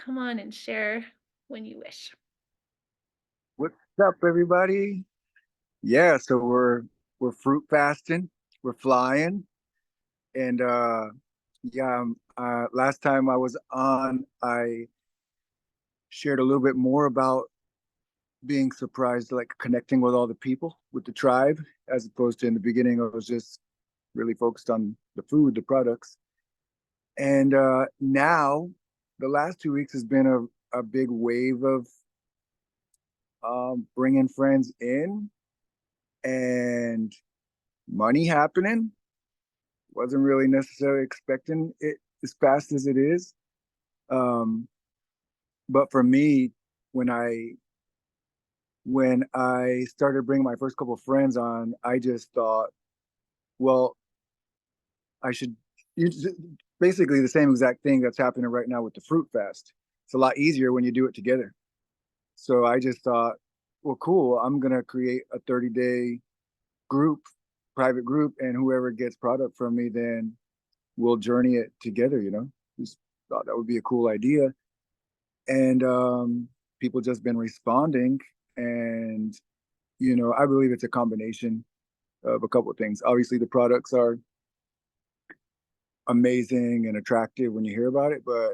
come on and share when you wish. What's up, everybody? Yeah, so we're fruit fasting, we're flying, and yeah, last time I was on, I shared a little bit more about being surprised, like connecting with all the people, with the tribe, as opposed to in the beginning, I was just really focused on the food, the products, and now the last 2 weeks has been a big wave of bringing friends in and money happening. Wasn't really necessarily expecting it as fast as it is. Um, but for me, when I when I started bringing my first couple of friends on, I just thought, well, I should basically the same exact thing that's happening right now with the fruit fest. It's a lot easier when you do it together. So I just thought, well, cool. I'm gonna create a 30-day group, private group, and whoever gets product from me, then we'll journey it together. Just thought that would be a cool idea, and people just been responding, and I believe it's a combination of a couple of things. Obviously the products are amazing and attractive when you hear about it, but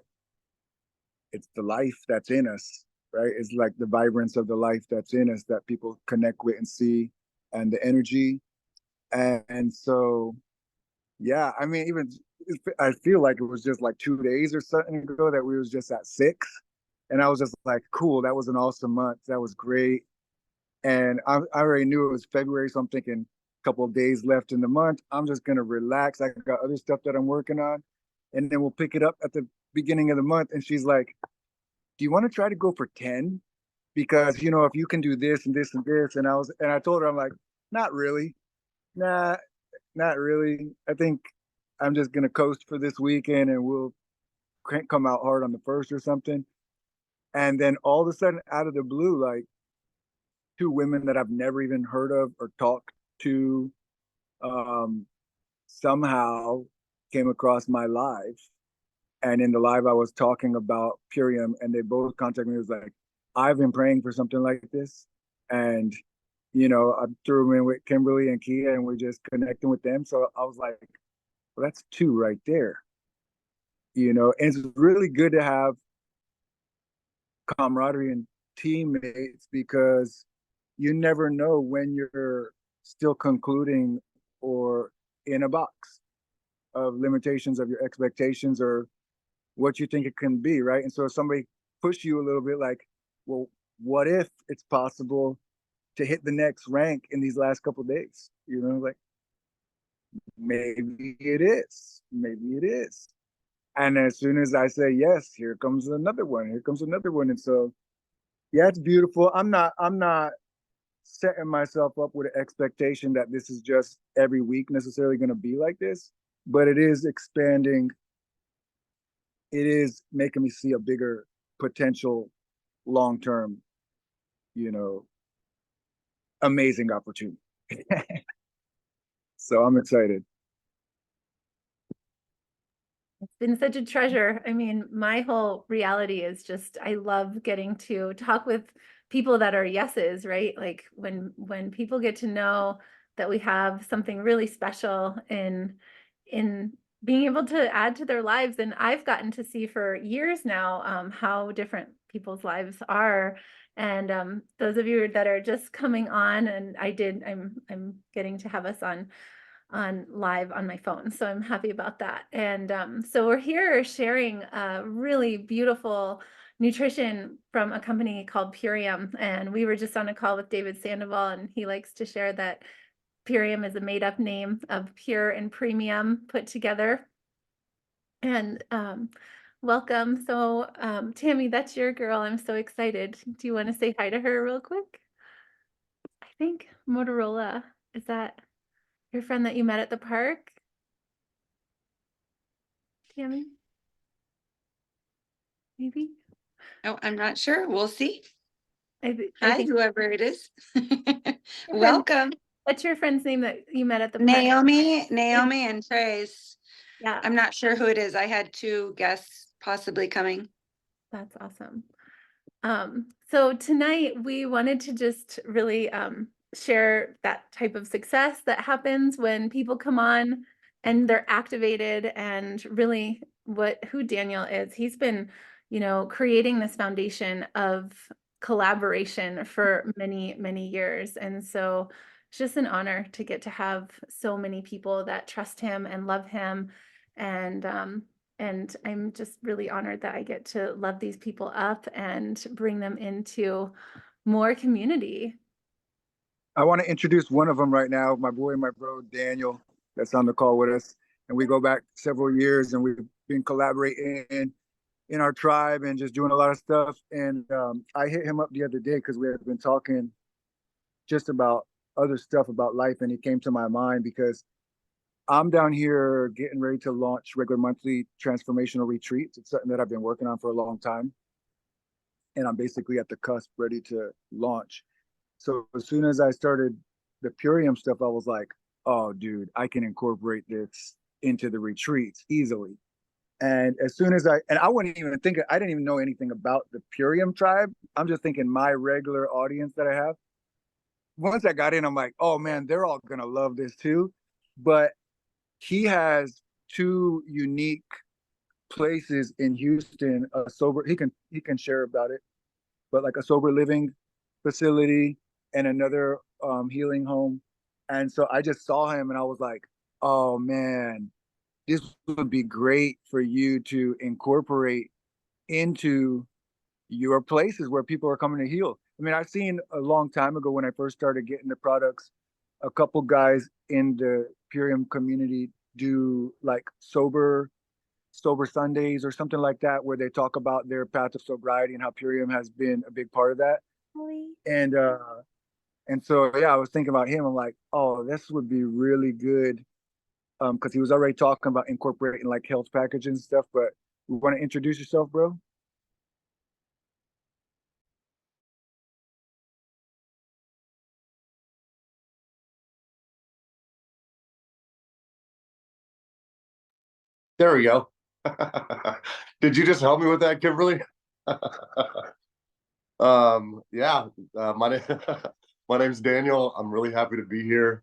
it's the life that's in us, right? It's like the vibrance of the life that's in us that people connect with and see, and the energy. And so yeah, I mean, even I feel like it was just like 2 days or something ago that we was just at 6, and I was just like, cool, that was an awesome month, that was great. And I already knew it was February, so I'm thinking a couple of days left in the month. I'm just gonna relax. I got other stuff that I'm working on, and then we'll pick it up at the beginning of the month. And she's like, "Do you want to try to go for 10? Because if you can do this and this and this." And I told her, I'm like, not really, nah, not really. I think I'm just gonna coast for this weekend, and we'll come out hard on the first or something. And then all of a sudden, out of the blue, like two women that I've never even heard of or talked to, um, somehow came across my live. And in the live, I was talking about Purium, and they both contacted me. It was like, I've been praying for something like this. And, I threw them in with Kimberly and Kia, and we're just connecting with them. So I was like, well, that's two right there. And it's really good to have camaraderie and teammates, because you never know when you're still concluding or in a box of limitations of your expectations or what you think it can be, right? And so if somebody push you a little bit, like, well, what if it's possible to hit the next rank in these last couple of days? Like, maybe it is, maybe it is. And as soon as I say yes, here comes another one, here comes another one. And so yeah, it's beautiful. I'm not setting myself up with an expectation that this is just every week necessarily going to be like this, but it is expanding. It is making me see a bigger potential long term, you know, amazing opportunity. So I'm excited. It's been such a treasure. I mean, my whole reality is just I love getting to talk with people that are yeses, right? Like when people get to know that we have something really special in being able to add to their lives. And I've gotten to see for years now how different people's lives are. And those of you that are just coming on, and I'm getting to have us on live on my phone. So I'm happy about that. And so we're here sharing really beautiful nutrition from a company called Purium. And we were just on a call with David Sandoval, and he likes to share that Purium is a made up name of pure and premium put together. And welcome. So Tammy, that's your girl. I'm so excited. Do you want to say hi to her real quick? I think Motorola, is that your friend that you met at the park? Tammy? Maybe? Oh, I'm not sure. We'll see. I Hi, think whoever it is. your friend, Welcome. what's your friend's name that you met at the park? Naomi and Trace. Yeah. I'm not sure who it is. I had two guests possibly coming. That's awesome. So tonight we wanted to just really share that type of success that happens when people come on and they're activated, and really who Daniel is. He's been, creating this foundation of collaboration for many, many years. And so it's just an honor to get to have so many people that trust him and love him. And I'm just really honored that I get to love these people up and bring them into more community. I want to introduce one of them right now, my boy, my bro, Daniel, that's on the call with us. And we go back several years and we've been collaborating in our tribe and just doing a lot of stuff. And I hit him up the other day because we had been talking just about other stuff about life. And he came to my mind because I'm down here getting ready to launch regular monthly transformational retreats. It's something that I've been working on for a long time. And I'm basically at the cusp ready to launch. So as soon as I started the Purium stuff, I was like, oh, dude, I can incorporate this into the retreats easily. And as soon as I wouldn't even think, I didn't even know anything about the Purium tribe. I'm just thinking my regular audience that I have. Once I got in, I'm like, oh man, they're all going to love this too. But he has two unique places in Houston, he can share about it, but like a sober living facility and another healing home. And so I just saw him and I was like, oh man, this would be great for you to incorporate into your places where people are coming to heal. I mean, I've seen a long time ago when I first started getting the products, a couple guys in the Purium community do like sober Sundays or something like that, where they talk about their path of sobriety and how Purium has been a big part of that. Really? And so yeah, I was thinking about him. I'm like, oh, this would be really good, because he was already talking about incorporating like health packages and stuff. But we want to introduce yourself, bro. There we go. Did you just help me with that, Kimberly? Yeah, my name my name's Daniel. I'm really happy to be here.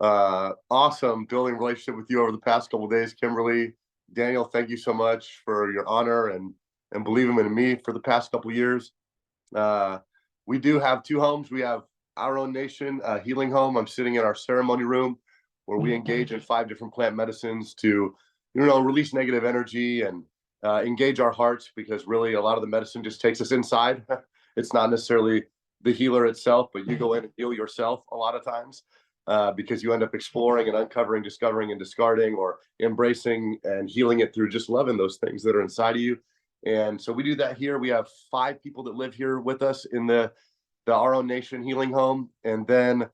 Awesome building a relationship with you over the past couple of days, Kimberly. Daniel, thank you so much for your honor and believing in me for the past couple of years. We do have two homes. We have our own nation, healing home. I'm sitting in our ceremony room where we engage in 5 different plant medicines to, release negative energy and engage our hearts, because really a lot of the medicine just takes us inside. It's not necessarily the healer itself, but you go in and heal yourself a lot of times, because you end up exploring and uncovering, discovering and discarding, or embracing and healing it through just loving those things that are inside of you. And so we do that here. We have 5 people that live here with us in the Our Own Nation Healing Home. And then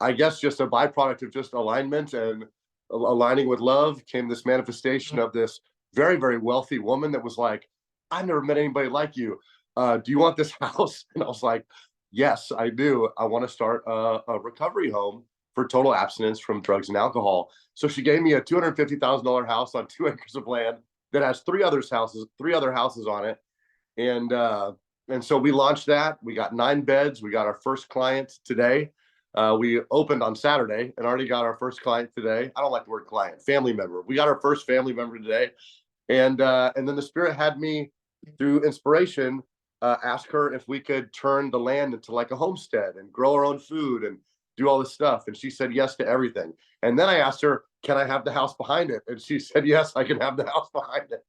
I guess just a byproduct of just alignment and aligning with love came this manifestation of this very, very wealthy woman that was like, I've never met anybody like you. Do you want this house? And I was like, yes, I do. I want to start a recovery home for total abstinence from drugs and alcohol. So she gave me a $250,000 house on 2 acres of land that has 3 other houses on it. And so we launched that. We got 9 beds. We got our first client today. We opened on Saturday and already got our first client today. I don't like the word client, family member. We got our first family member today. And then the Spirit had me, through inspiration, ask her if we could turn the land into like a homestead and grow our own food and do all this stuff. And she said yes to everything. And then I asked her, can I have the house behind it? And she said, yes, I can have the house behind it.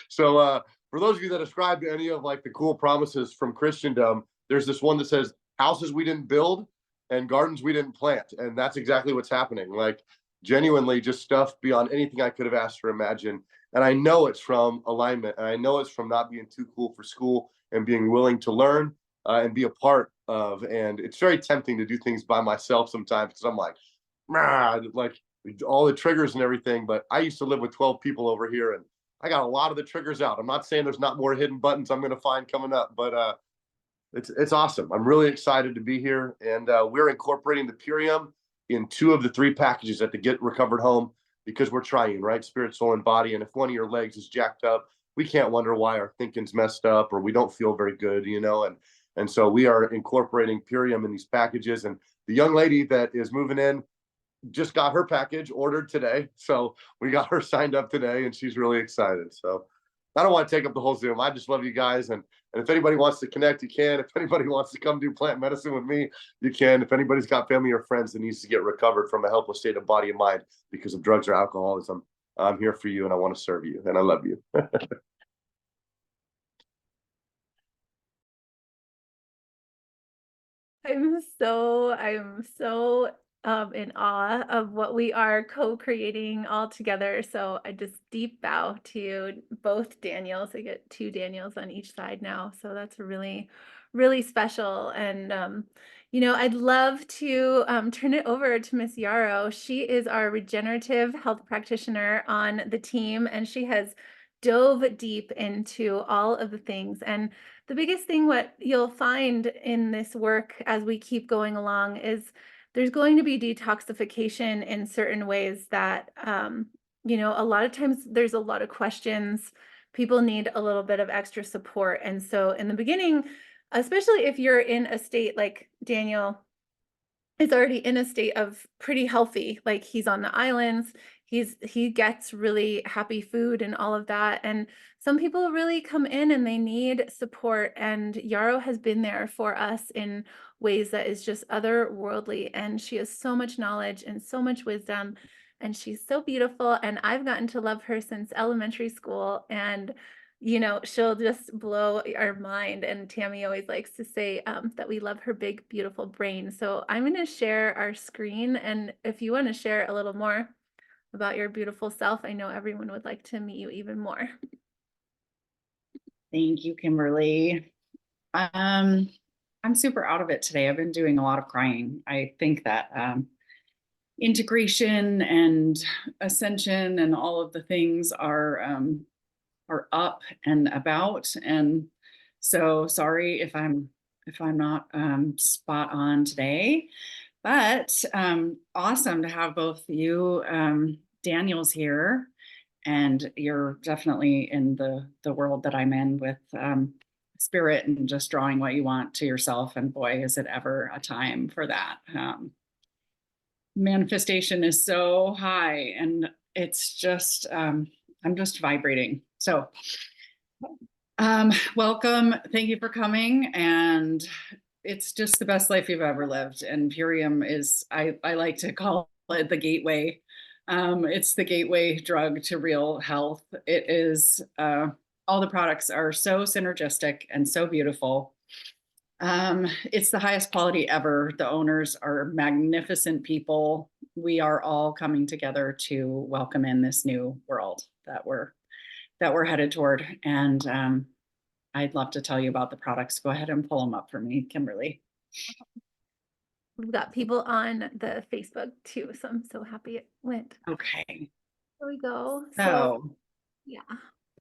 So for those of you that ascribe to any of like the cool promises from Christendom, there's this one that says houses we didn't build and gardens we didn't plant. And that's exactly what's happening. Like genuinely just stuff beyond anything I could have asked or imagined. And I know it's from alignment, and I know it's from not being too cool for school and being willing to learn and be a part of. And it's very tempting to do things by myself sometimes, because I'm like all the triggers and everything. But I used to live with 12 people over here, and I got a lot of the triggers out. I'm not saying there's not more hidden buttons I'm going to find coming up, but it's awesome. I'm really excited to be here, and we're incorporating the Purium in 2 of the 3 packages at the Get Recovered Home, because we're trying, right? Spirit, soul, and body. And if one of your legs is jacked up, we can't wonder why our thinking's messed up or we don't feel very good, you know, and so we are incorporating Purium in these packages. And the young lady that is moving in just got her package ordered today. So we got her signed up today and she's really excited. So I don't want to take up the whole Zoom. I just love you guys. And if anybody wants to connect, you can. If anybody wants to come do plant medicine with me, you can. If anybody's got family or friends that needs to get recovered from a helpless state of body and mind because of drugs or alcoholism, I'm here for you and I want to serve you and I love you. I'm so in awe of what we are co-creating all together. So I just deep bow to both Daniels. I get two Daniels on each side now. So that's really, really special. And I'd love to turn it over to Miss Yarrow. She is our regenerative health practitioner on the team, and she has dove deep into all of the things. And the biggest thing what you'll find in this work as we keep going along is there's going to be detoxification in certain ways that a lot of times there's a lot of questions. People need a little bit of extra support. And so in the beginning, especially if you're in a state like Daniel is already in a state of pretty healthy, like he's on the islands, he gets really happy food and all of that. And some people really come in and they need support, and Yarrow has been there for us in ways that is just otherworldly, and she has so much knowledge and so much wisdom, and she's so beautiful, and I've gotten to love her since elementary school. And she'll just blow our mind. And Tammy always likes to say that we love her big, beautiful brain. So I'm going to share our screen. And if you want to share a little more about your beautiful self, I know everyone would like to meet you even more. Thank you, Kimberly. I'm super out of it today. I've been doing a lot of crying. I think that integration and ascension and all of the things are up and about, and so sorry if I'm not spot on today, but awesome to have both you Daniels here, and you're definitely in the world that I'm in with spirit and just drawing what you want to yourself, and boy is it ever a time for that. Manifestation is so high, and it's just I'm just vibrating. So welcome, thank you for coming, and it's just the best life you've ever lived. And Purium is, I like to call it the gateway. It's the gateway drug to real health. It is, all the products are so synergistic and so beautiful. It's the highest quality ever. The owners are magnificent people. We are all coming together to welcome in this new world that we're headed toward. And I'd love to tell you about the products. Go ahead and pull them up for me, Kimberly. We've got people on the Facebook too, so I'm so happy it went. Okay. There we go. So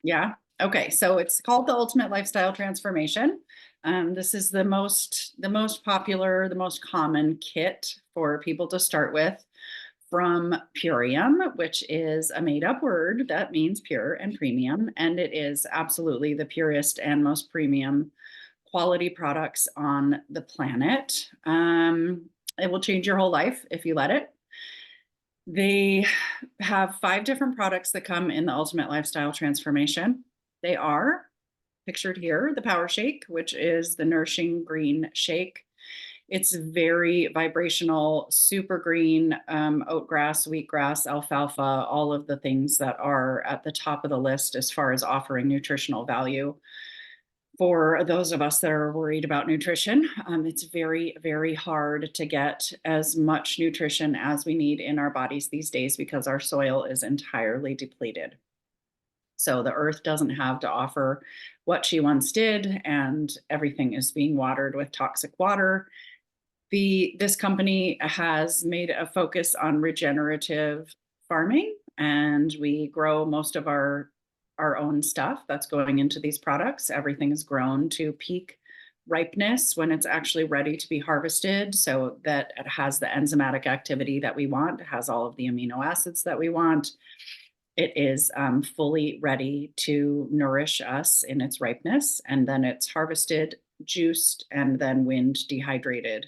yeah. Okay. So it's called the Ultimate Lifestyle Transformation. This is the most popular, the most common kit for people to start with from Purium, which is a made-up word that means pure and premium, and it is absolutely the purest and most premium quality products on the planet. It will change your whole life if you let it. They have 5 different products that come in the Ultimate Lifestyle Transformation. They are pictured here, the Power Shake, which is the nourishing green shake. It's very vibrational, super green, oatgrass, wheatgrass, alfalfa, all of the things that are at the top of the list as far as offering nutritional value. For those of us that are worried about nutrition, it's very, very hard to get as much nutrition as we need in our bodies these days because our soil is entirely depleted. So the earth doesn't have to offer what she once did, and everything is being watered with toxic water. This company has made a focus on regenerative farming, and we grow most of our own stuff that's going into these products. Everything is grown to peak ripeness when it's actually ready to be harvested, so that it has the enzymatic activity that we want, it has all of the amino acids that we want. it is fully ready to nourish us in its ripeness, and then it's harvested, juiced, and then wind dehydrated,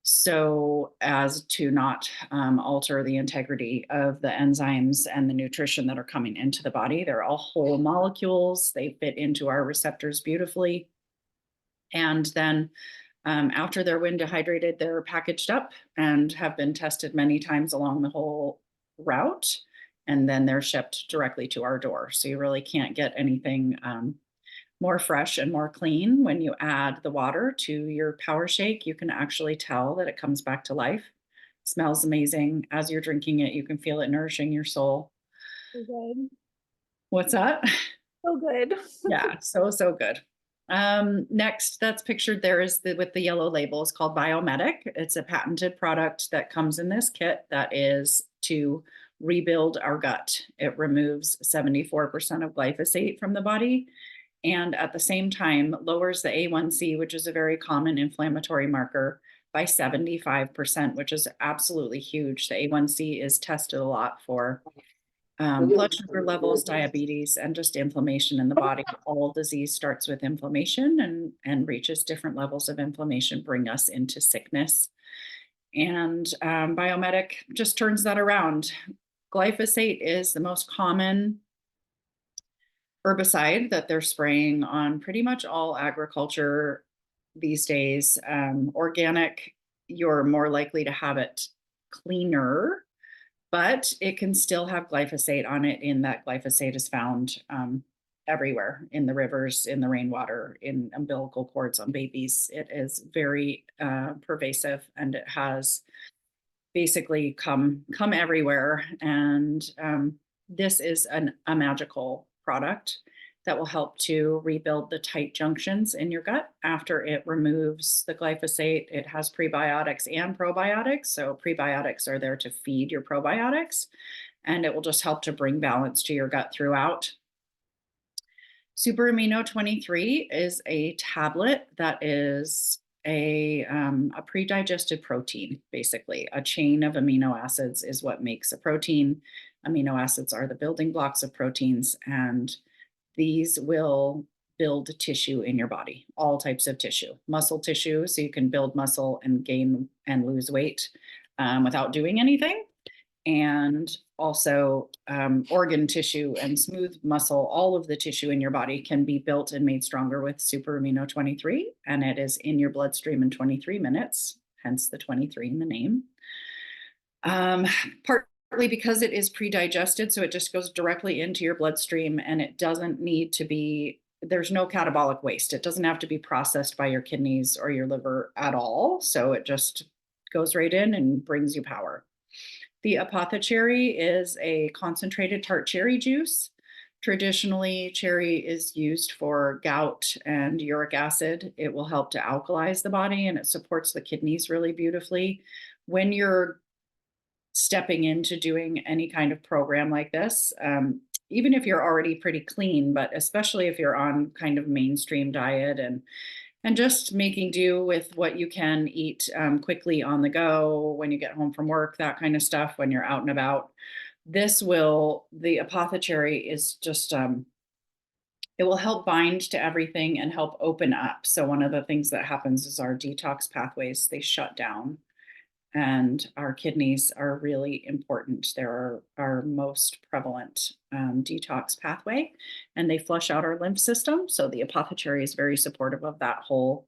so as to not alter the integrity of the enzymes and the nutrition that are coming into the body. They're all whole molecules. They fit into our receptors beautifully. And then after they're wind dehydrated, they're packaged up and have been tested many times along the whole route. And then they're shipped directly to our door. So you really can't get anything more fresh and more clean. When you add the water to your power shake, you can actually tell that it comes back to life. It smells amazing. As you're drinking it, you can feel it nourishing your soul. So good. What's that? So good. Yeah, so good. Next, that's pictured there is with the yellow label, is called Biomedic. It's a patented product that comes in this kit that is to rebuild our gut. It removes 74% of glyphosate from the body, and at the same time lowers the A1C, which is a very common inflammatory marker, by 75%, which is absolutely huge. The A1C is tested a lot for blood sugar levels, diabetes, and just inflammation in the body. All disease starts with inflammation, and reaches different levels of inflammation bring us into sickness. And Biomedic just turns that around. Glyphosate is the most common herbicide that they're spraying on pretty much all agriculture these days. Organic, you're more likely to have it cleaner, but it can still have glyphosate on it, in that glyphosate is found everywhere, in the rivers, in the rainwater, in umbilical cords on babies. It is very pervasive, and it has basically come everywhere. And this is a magical product that will help to rebuild the tight junctions in your gut after it removes the glyphosate. It has prebiotics and probiotics. So prebiotics are there to feed your probiotics, and it will just help to bring balance to your gut throughout. Super Amino 23 is a tablet that is a pre-digested protein. Basically, a chain of amino acids is what makes a protein. Amino acids are the building blocks of proteins, and these will build tissue in your body, all types of tissue, muscle tissue, so you can build muscle and gain and lose weight without doing anything. And also organ tissue and smooth muscle. All of the tissue in your body can be built and made stronger with Super Amino 23, and it is in your bloodstream in 23 minutes, hence the 23 in the name. Partly because it is pre-digested, so it just goes directly into your bloodstream, and it doesn't need to be, there's no catabolic waste. It doesn't have to be processed by your kidneys or your liver at all. So it just goes right in and brings you power. The apothecary is a concentrated tart cherry juice. Traditionally, cherry is used for gout and uric acid. It will help to alkalize the body, and it supports the kidneys really beautifully. When you're stepping into doing any kind of program like this, even if you're already pretty clean, but especially if you're on kind of mainstream diet and just making do with what you can eat quickly on the go when you get home from work, that kind of stuff, when you're out and about. The apothecary is just, it will help bind to everything and help open up. So one of the things that happens is our detox pathways, they shut down. And our kidneys are really important. They're our most prevalent detox pathway, and they flush out our lymph system. So the apothecary is very supportive of that whole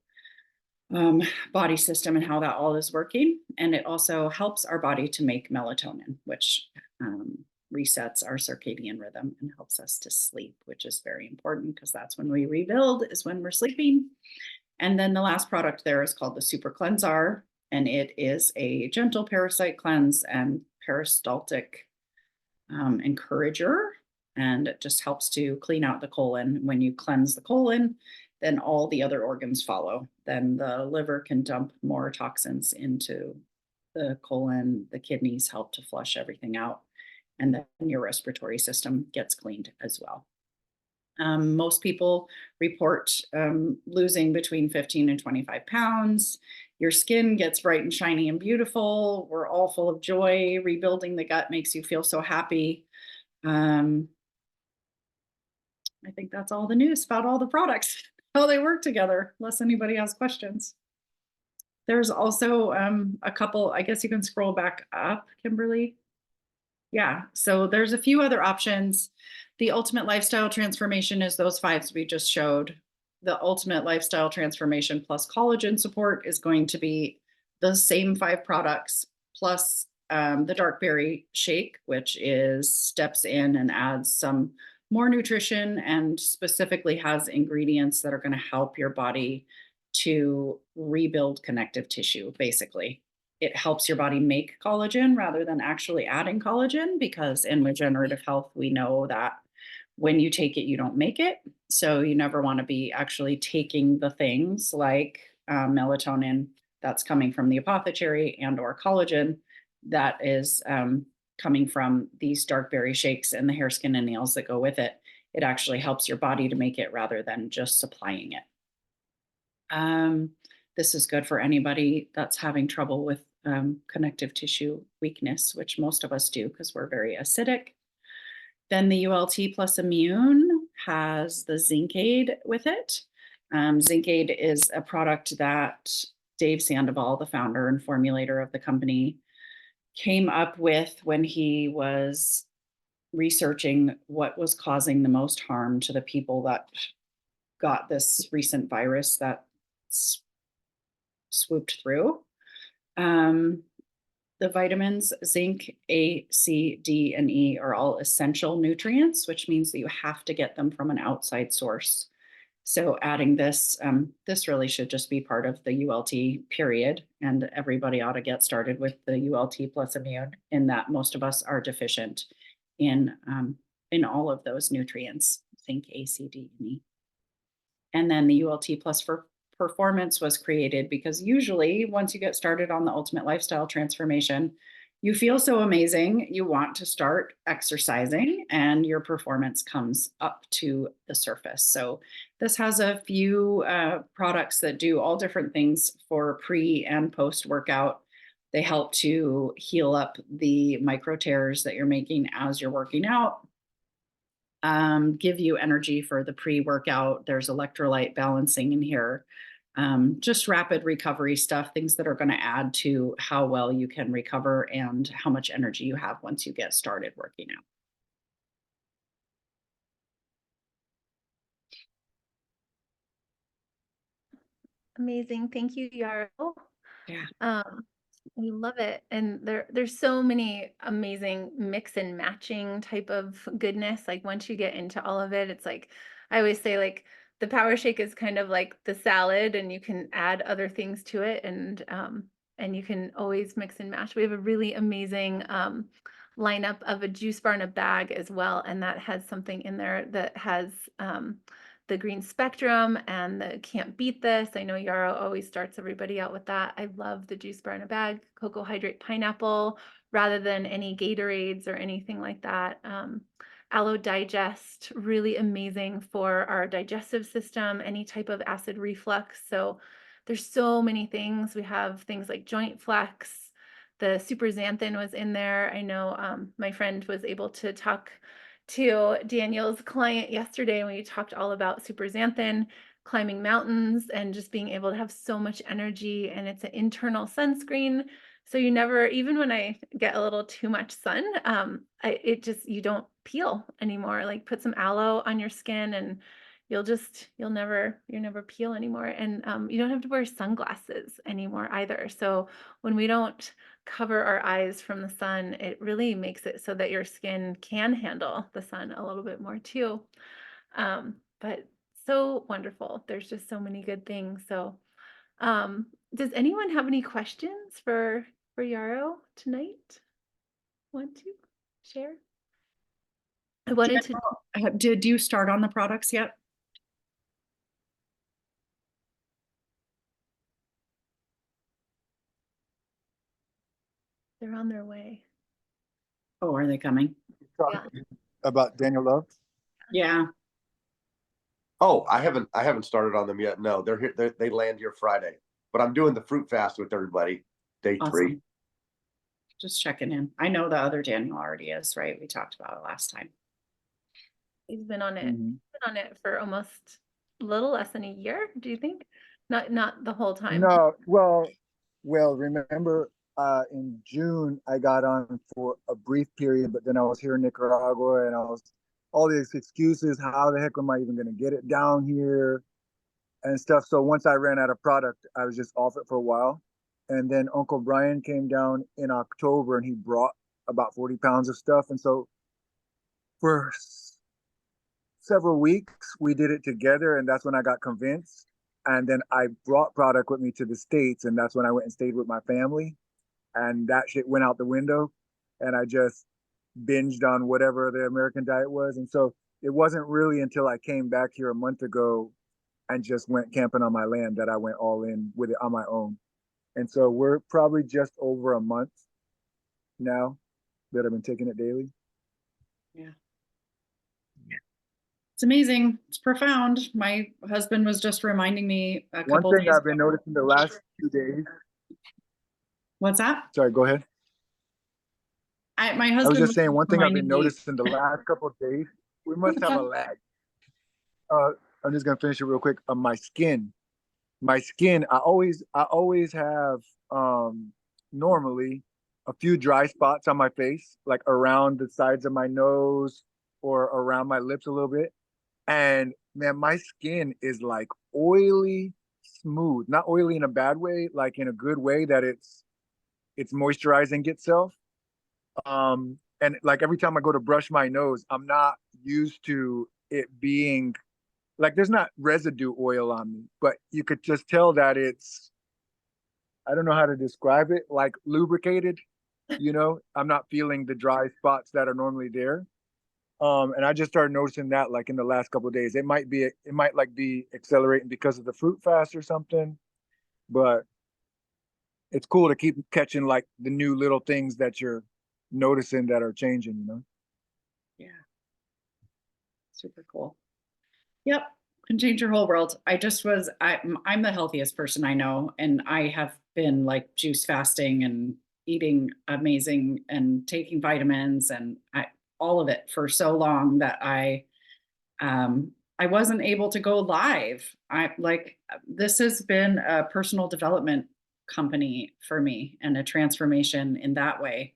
body system and how that all is working. And it also helps our body to make melatonin, which resets our circadian rhythm and helps us to sleep, which is very important because that's when we rebuild, is when we're sleeping. And then the last product there is called the Super Cleansar. And it is a gentle parasite cleanse and peristaltic encourager. And it just helps to clean out the colon. When you cleanse the colon, then all the other organs follow. Then the liver can dump more toxins into the colon. The kidneys help to flush everything out. And then your respiratory system gets cleaned as well. Most people report losing between 15 and 25 pounds. Your skin gets bright and shiny and beautiful. We're all full of joy. Rebuilding the gut makes you feel so happy. I think that's all the news about all the products, how they work together, unless anybody has questions. There's also a couple, I guess you can scroll back up, Kimberly. Yeah, so there's a few other options. The ultimate lifestyle transformation is those 5 we just showed. The ultimate lifestyle transformation plus collagen support is going to be the same 5 products plus the dark berry shake, which is steps in and adds some more nutrition and specifically has ingredients that are going to help your body to rebuild connective tissue, basically. It helps your body make collagen rather than actually adding collagen, because in regenerative health, we know that when you take it, you don't make it. So you never want to be actually taking the things like melatonin that's coming from the apothecary and or collagen that is coming from these dark berry shakes and the hair, skin, and nails that go with it. It actually helps your body to make it rather than just supplying it. This is good for anybody that's having trouble with connective tissue weakness, which most of us do because we're very acidic. Then the ULT plus Immune has the Zinc Aid with it. Zinc Aid is a product that Dave Sandoval, the founder and formulator of the company, came up with when he was researching what was causing the most harm to the people that got this recent virus that swooped through. The vitamins, zinc, A, C, D, and E are all essential nutrients, which means that you have to get them from an outside source. So adding this, this really should just be part of the ULT period, and everybody ought to get started with the ULT plus Immune, in that most of us are deficient in all of those nutrients, zinc, A, C, D, and E. And then the ULT plus for Performance was created because usually once you get started on the ultimate lifestyle transformation, you feel so amazing, you want to start exercising and your performance comes up to the surface. So this has a few products that do all different things for pre and post workout. They help to heal up the micro tears that you're making as you're working out. Give you energy for the pre-workout. There's electrolyte balancing in here. Just rapid recovery stuff, things that are going to add to how well you can recover and how much energy you have once you get started working out. Amazing. Thank you, Yarrow. Yeah. We love it. And there's so many amazing mix and matching type of goodness. Like once you get into all of it, it's like, I always say, like, the power shake is kind of like the salad and you can add other things to it, and you can always mix and match. We have a really amazing lineup of a juice bar in a bag as well. And that has something in there that has the green spectrum and the can't beat this. I know Yarrow always starts everybody out with that. I love the juice bar in a bag, cocoa hydrate pineapple, rather than any Gatorades or anything like that. Aloe Digest, really amazing for our digestive system, any type of acid reflux. So there's so many things. We have things like Joint Flex. The super xanthan was in there. I know my friend was able to talk to Daniel's client yesterday, and we talked all about super xanthan, climbing mountains, and just being able to have so much energy. And it's an internal sunscreen, so you never, even when I get a little too much sun, you don't peel anymore. Like, put some aloe on your skin and you'll never peel anymore. And you don't have to wear sunglasses anymore either. So when we don't cover our eyes from the sun, it really makes it so that your skin can handle the sun a little bit more too. But so wonderful. There's just so many good things. So does anyone have any questions for Yarrow tonight? Want to share? I wanted to. Did you start on the products yet? They're on their way. Oh, are they coming? Yeah. About Daniel Love? Yeah. Oh, I haven't started on them yet. No, they're here. They land here Friday, but I'm doing the fruit fast with everybody. Day 3. Awesome. just checking in. I know the other Daniel already is, right? We talked about it last time. He's been on it. Mhm. Been on it for almost a little less than a year. Do you think? Not the whole time. No, well, remember, in June, I got on for a brief period, but then I was here in Nicaragua and I was all these excuses. How the heck am I even going to get it down here and stuff? So once I ran out of product, I was just off it for a while. And then Uncle Brian came down in October and he brought about 40 pounds of stuff. And so for several weeks, we did it together. And that's when I got convinced. And then I brought product with me to the States. And that's when I went and stayed with my family. And that shit went out the window. And I just binged on whatever the American diet was. And so it wasn't really until I came back here a month ago and just went camping on my land that I went all in with it on my own. And so we're probably just over a month now that I've been taking it daily. It's amazing. It's profound. My husband was just reminding me a One couple thing days I've been ago. noticing the last few days. What's that? Sorry, go ahead. My I was husband just saying one thing I've been reminding me. noticing the last couple of days. We must have a lag. I'm just gonna finish it real quick. My skin. I always have normally a few dry spots on my face, like around the sides of my nose or around my lips a little bit. And man, my skin is like oily, smooth. Not oily in a bad way, like in a good way that it's moisturizing itself. And like every time I go to brush my nose, I'm not used to it being like there's not residue oil on me, but you could just tell that it's, I don't know how to describe it, like lubricated, I'm not feeling the dry spots that are normally there. And I just started noticing that like in the last couple of days. It might like be accelerating because of the fruit fast or something, but it's cool to keep catching like the new little things that you're noticing that are changing. Yeah. Super cool. Yep. Can change your whole world. I'm the healthiest person I know. And I have been like juice fasting and eating amazing and taking vitamins and all of it for so long that I wasn't able to go live. This has been a personal development company for me and a transformation in that way.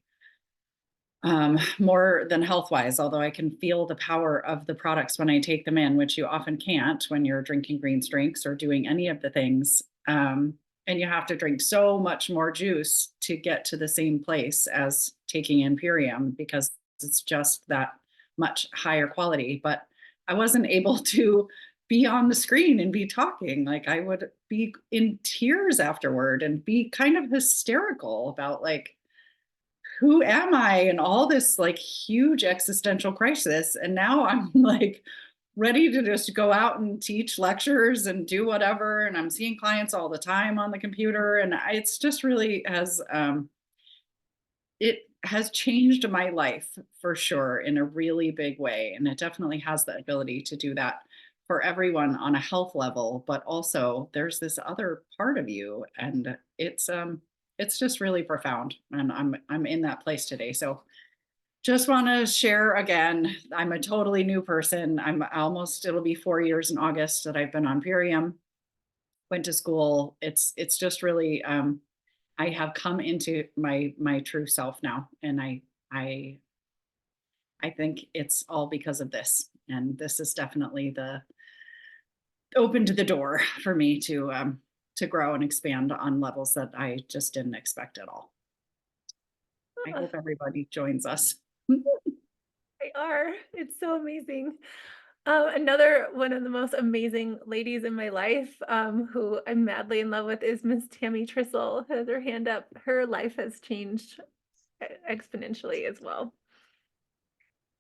More than health wise, although I can feel the power of the products when I take them in, which you often can't when you're drinking greens drinks or doing any of the things. And you have to drink so much more juice to get to the same place as taking in Purium because it's just that much higher quality. But I wasn't able to be on the screen and be talking. Like I would be in tears afterward and be kind of hysterical about like, who am I? And all this like huge existential crisis. And now I'm like ready to just go out and teach lectures and do whatever. And I'm seeing clients all the time on the computer. And it's just really it has changed my life for sure in a really big way. And it definitely has the ability to do that for everyone on a health level, but also there's this other part of you. And it's just really profound. And I'm in that place today. So just want to share again, I'm a totally new person. It'll be 4 years in August that I've been on Purium, went to school. It's just really, I have come into my true self now. And I think it's all because of this. And this is definitely opened the door for me to grow and expand on levels that I just didn't expect at all. I hope everybody joins us. They are. It's so amazing. Another one of the most amazing ladies in my life, who I'm madly in love with, is Miss Tammy Trissel. Has her hand up. Her life has changed exponentially as well.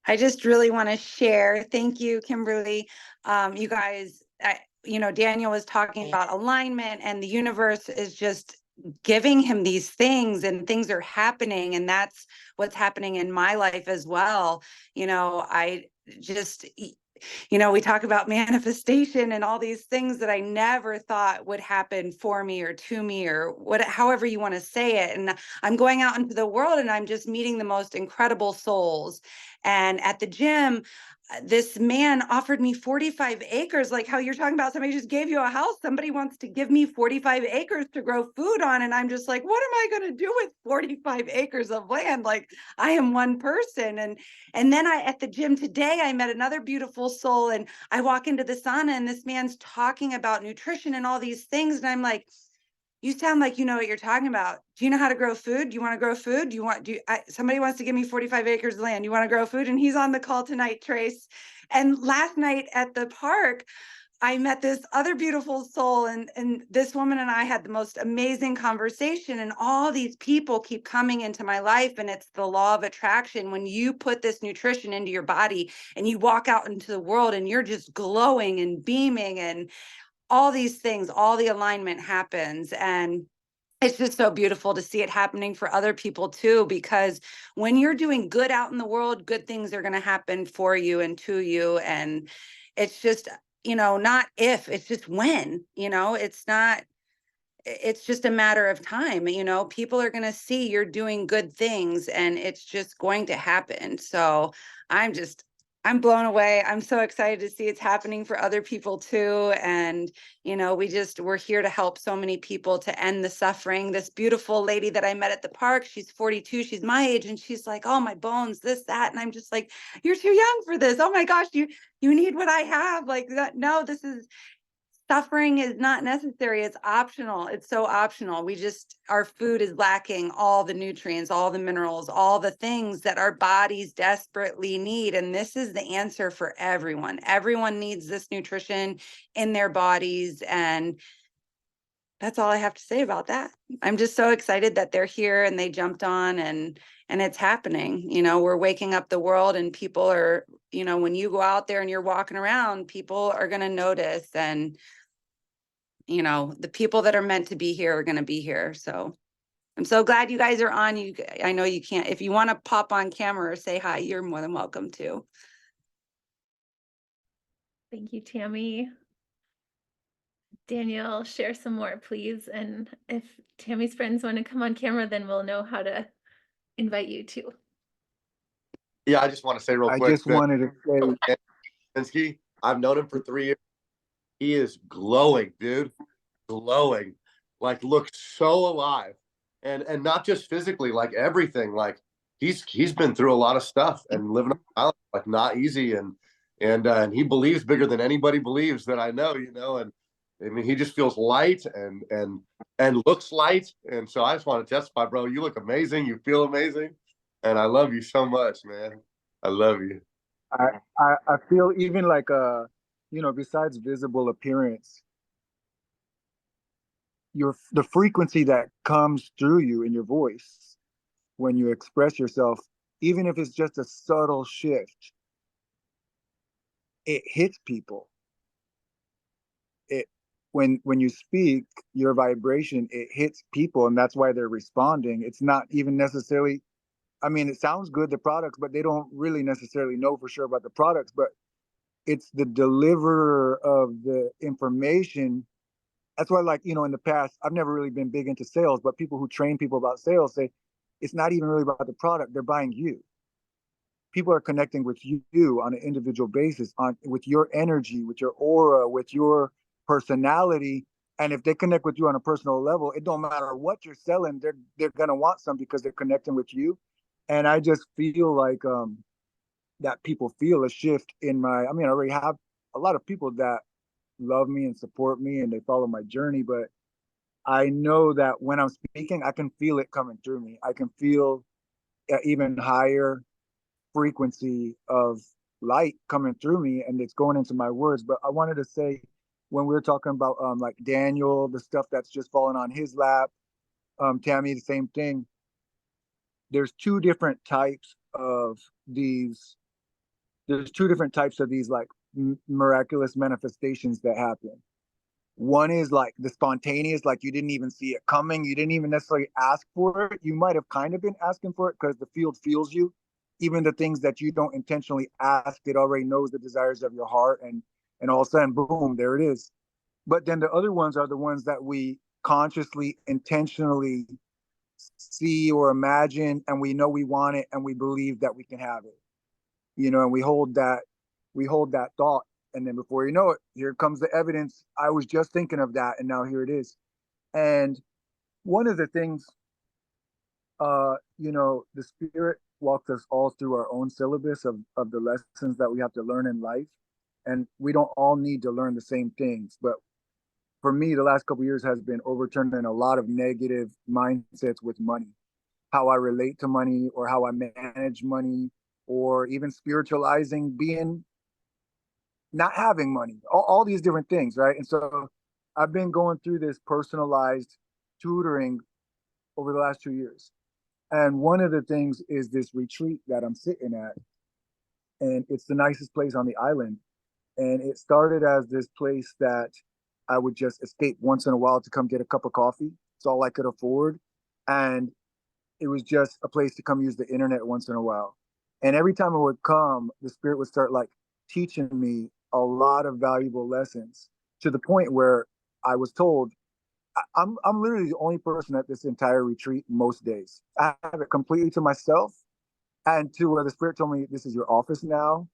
I just really want to share. Thank you, Kimberly. You guys, Daniel was talking about alignment and the universe is just giving him these things and things are happening. And that's what's happening in my life as well. you know, we talk about manifestation and all these things that I never thought would happen for me or to me or what, however you want to say it. And I'm going out into the world and I'm just meeting the most incredible souls. And at the gym, this man offered me 45 acres, like how you're talking about somebody just gave you a house. Somebody wants to give me 45 acres to grow food on. And I'm just like, what am I going to do with 45 acres of land? Like, I am one person. And then at the gym today, I met another beautiful soul, and I walk into the sauna and this man's talking about nutrition and all these things. And I'm like, you sound like you know what you're talking about. Do you know how to grow food? Do you want to grow food? Somebody wants to give me 45 acres of land. You want to grow food? And he's on the call tonight, Trace. And last night at the park, I met this other beautiful soul, and this woman and I had the most amazing conversation, and all these people keep coming into my life, and it's the law of attraction. When you put this nutrition into your body and you walk out into the world and you're just glowing and beaming and all these things, all the alignment happens. And it's just so beautiful to see it happening for other people too, because when you're doing good out in the world, good things are going to happen for you and to you. And it's just, you know, not if, it's just when, you know, it's just a matter of time. You know, people are going to see you're doing good things and it's just going to happen. So I'm blown away. I'm so excited to see it's happening for other people too. And, you know, we're here to help so many people to end the suffering. This beautiful lady that I met at the park, she's 42, she's my age, and she's like, oh, my bones, this, that. And I'm just like, you're too young for this. Oh my gosh, you need what I have. Like that. No, suffering is not necessary. It's optional. It's so optional. Our food is lacking all the nutrients, all the minerals, all the things that our bodies desperately need. And this is the answer for everyone. Everyone needs this nutrition in their bodies. And that's all I have to say about that. I'm just so excited that they're here and they jumped on and it's happening. You know, we're waking up the world, and people are, you know, when you go out there and you're walking around, people are going to notice. And you know, the people that are meant to be here are going to be here. So I'm so glad you guys are on. I know you can't, if you want to pop on camera or say hi, you're more than welcome to. Thank you, Tammy. Daniel, share some more, please. And if Tammy's friends want to come on camera, then we'll know how to invite you too. Yeah, I just want to say real I quick just wanted to say, Pinsky, I've known him for 3 years. He is glowing, dude. Glowing. Like, looks so alive. And not just physically, like everything. Like he's been through a lot of stuff and living on an island, like not easy. And he believes bigger than anybody believes that I know, you know. And I mean, he just feels light and looks light. And so I just want to testify, bro, you look amazing. You feel amazing. And I love you so much, man. I love you. I feel even like you know, besides visible appearance, the frequency that comes through you in your voice when you express yourself, even if it's just a subtle shift, it hits people. It when you speak, your vibration, it hits people, and that's why they're responding. It's not even necessarily, I mean, it sounds good, the products, but they don't really necessarily know for sure about the products, but it's the deliverer of the information. That's why, like, you know, in the past, I've never really been big into sales, but people who train people about sales say it's not even really about the product, they're buying you. People are connecting with you on an individual basis, with your energy, with your aura, with your personality. And if they connect with you on a personal level, it don't matter what you're selling, they're gonna want some because they're connecting with you. And I just feel like that people feel a shift in I mean, I already have a lot of people that love me and support me and they follow my journey, but I know that when I'm speaking, I can feel it coming through me. I can feel even higher frequency of light coming through me, and it's going into my words. But I wanted to say, when we were talking about like Daniel, the stuff that's just falling on his lap, Tammy, the same thing. There's two different types of these. There's two different types of these like miraculous manifestations that happen. One is like the spontaneous, like you didn't even see it coming. You didn't even necessarily ask for it. You might have kind of been asking for it because the field feels you. even the things that you don't intentionally ask, it already knows the desires of your heart, and all of a sudden, boom, there it is. But then the other ones are the ones that we consciously, intentionally see or imagine, and we know we want it, and we believe that we can have it. And we hold that thought, and then before you know it, here comes the evidence. I was just thinking of that, and now here it is. And one of the things, the spirit walks us all through our own syllabus of the lessons that we have to learn in life. And we don't all need to learn the same things. But for me, the last couple of years has been overturning a lot of negative mindsets with money, how I relate to money or how I manage money, or even spiritualizing being not having money, all these different things, right? And so I've been going through this personalized tutoring over the last 2 years. And one of the things is this retreat that I'm sitting at. And it's the nicest place on the island. And it started as this place that I would just escape once in a while to come get a cup of coffee. It's all I could afford. And it was just a place to come use the internet once in a while. And every time I would come, the spirit would start like teaching me a lot of valuable lessons, to the point where I was told, I'm literally the only person at this entire retreat most days. I have it completely to myself, and to where the spirit told me, this is your office now.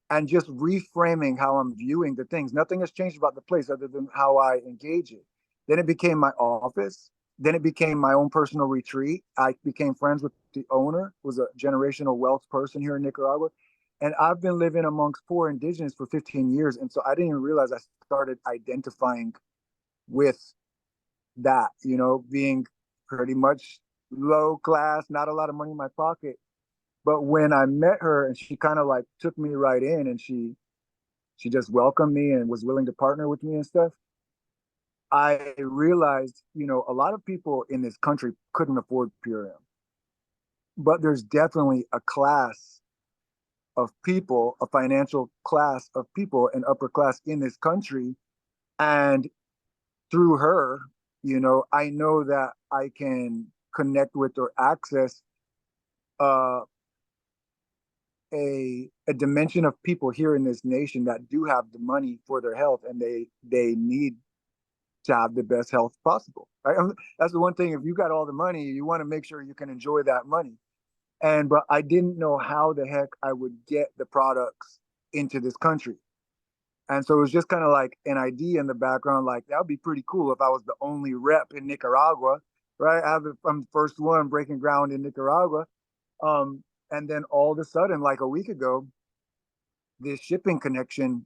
And just reframing how I'm viewing the things. Nothing has changed about the place other than how I engage it. Then it became my office. Then it became my own personal retreat. I became friends with the owner, who was a generational wealth person here in Nicaragua. And I've been living amongst poor indigenous for 15 years. And so I didn't even realize I started identifying with that, being pretty much low class, not a lot of money in my pocket. But when I met her, and she kind of like took me right in, and she just welcomed me and was willing to partner with me and stuff, I realized, a lot of people in this country couldn't afford Purium. But there's definitely a class of people, a financial class of people, an upper class in this country. And through her, I know that I can connect with or access uh, a dimension of people here in this nation that do have the money for their health, and they need to have the best health possible. Right? That's the one thing. If you got all the money, you want to make sure you can enjoy that money. But I didn't know how the heck I would get the products into this country. And so it was just kind of like an idea in the background, like that would be pretty cool if I was the only rep in Nicaragua, right? I'm the first one breaking ground in Nicaragua. And then all of a sudden, like a week ago, this shipping connection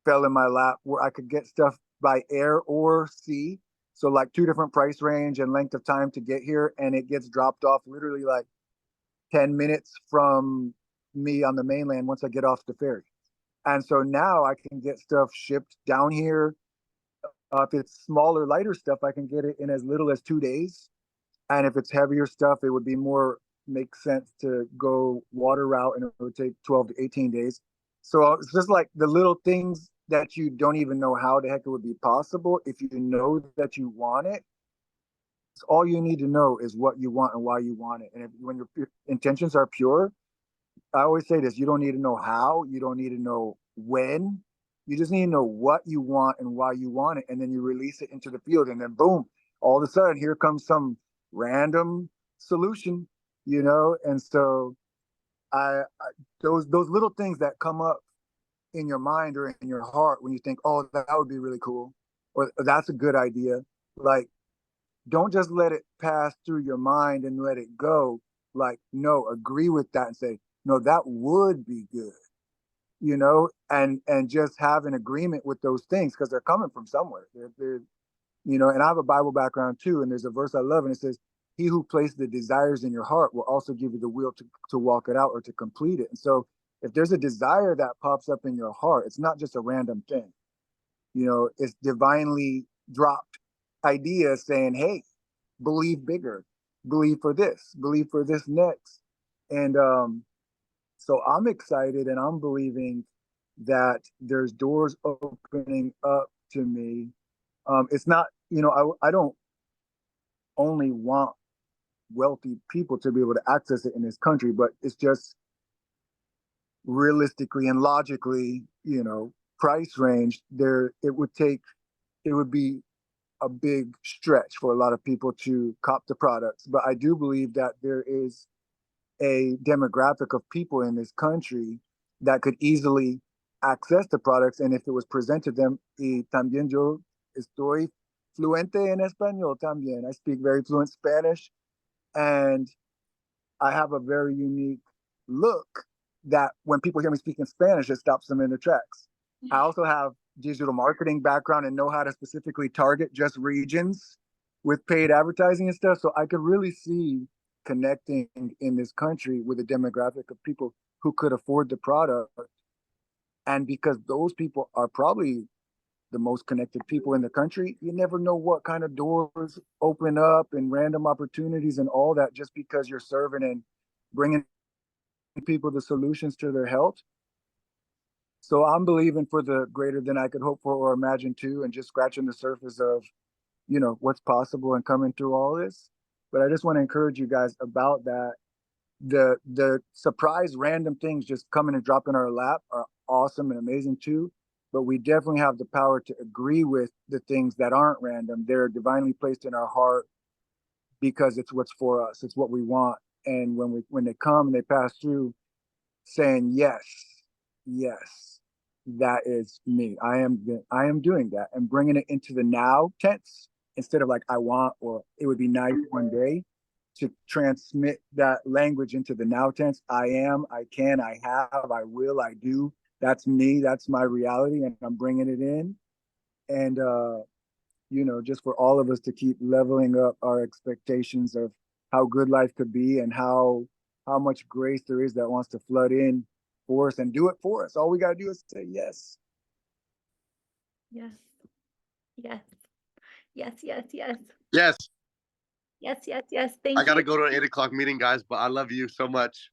fell in my lap where I could get stuff by air or sea. So like 2 different price range and length of time to get here. And it gets dropped off literally like 10 minutes from me on the mainland once I get off the ferry. And so now I can get stuff shipped down here. If it's smaller, lighter stuff, I can get it in as little as 2 days. And if it's heavier stuff, it would be more make sense to go water route, and it would take 12 to 18 days. So it's just like the little things that you don't even know how the heck it would be possible. If you know that you want it, all you need to know is what you want and why you want it. And when your intentions are pure, I always say this, you don't need to know how, you don't need to know when, you just need to know what you want and why you want it. And then you release it into the field, and then boom, all of a sudden here comes some random solution, And so I those little things that come up in your mind or in your heart when you think, oh, that would be really cool, or that's a good idea. Like, don't just let it pass through your mind and let it go. Like, no, agree with that and say, no, that would be good, and just have an agreement with those things, because they're coming from somewhere. They're and I have a Bible background too, and there's a verse I love, and it says, he who placed the desires in your heart will also give you the will to walk it out or to complete it. And so if there's a desire that pops up in your heart, it's not just a random thing. It's divinely dropped ideas saying, hey, believe bigger, believe for this next. And so I'm excited, and I'm believing that there's doors opening up to me. It's not, I don't only want wealthy people to be able to access it in this country, but it's just realistically and logically, price range, it would be a big stretch for a lot of people to cop the products. But I do believe that there is a demographic of people in this country that could easily access the products. And if it was presented to them, y también yo estoy fluente en español también. I speak very fluent Spanish, and I have a very unique look that when people hear me speaking Spanish, it stops them in their tracks. I also have digital marketing background and know how to specifically target just regions with paid advertising and stuff. So I could really see connecting in this country with a demographic of people who could afford the product. And because those people are probably the most connected people in the country, you never know what kind of doors open up and random opportunities and all that just because you're serving and bringing people the solutions to their health. So I'm believing for the greater than I could hope for or imagine too, and just scratching the surface of, what's possible and coming through all this. But I just want to encourage you guys about that. The surprise random things just coming and dropping our lap are awesome and amazing too. But we definitely have the power to agree with the things that aren't random. They're divinely placed in our heart because it's what's for us. It's what we want. And when they come and they pass through, saying yes, that is me. I am doing that and bringing it into the now tense instead of like I want or it would be nice one day, to transmit that language into the now tense. I am, I can, I have, I will, I do. That's me. That's my reality, and I'm bringing it in. And just for all of us to keep leveling up our expectations of how good life could be and how much grace there is that wants to flood in for us and do it for us. All we got to do is say yes. Yes. Yes. Yes. Yes. Yes. Yes. Yes. Yes. Yes. Thank I you. gotta go to an 8 o'clock meeting, guys, but I love you so much.